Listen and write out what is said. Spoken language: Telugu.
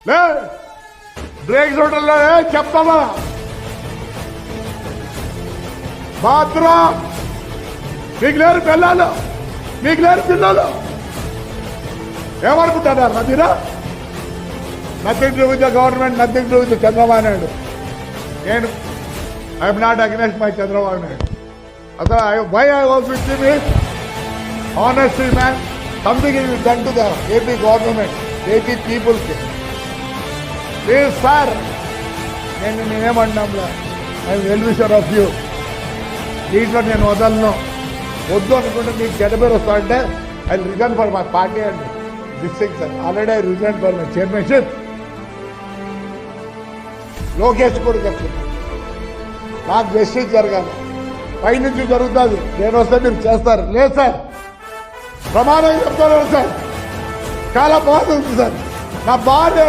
లే బ్రేక్ చూడలే చెప్తావా బాత్రూమ్ మీకు లేరు పిల్లలు మీకు లేరు పిల్లలు ఏమనుకుంటున్నారు మీరు nothing to with the government nothing to with Chandrababu Naidu నేను I'm not against my Chandrababu Naidu అసలు why I was with him is honesty man something is done to the AP government AP పీపుల్కి ప్లీజ్ సార్ నేనేమంటాంలే I well wisher of you దీంట్లో నేను వదలను వద్దు అనుకుంటే మీకు చెడ్డ పేరు వస్తా అంటే I resign for my party and district sir already I resign for my chairmanship Lokesh కూడా చెప్తున్నా నాకు జస్టిస్ జరగాలి పైనుంచి జరుగుతుంది నేను వస్తే మీరు చేస్తారు లేదు సార్ ప్రమాణం చెప్తాను సార్ చాలా బాగుంది సార్ నా భార్య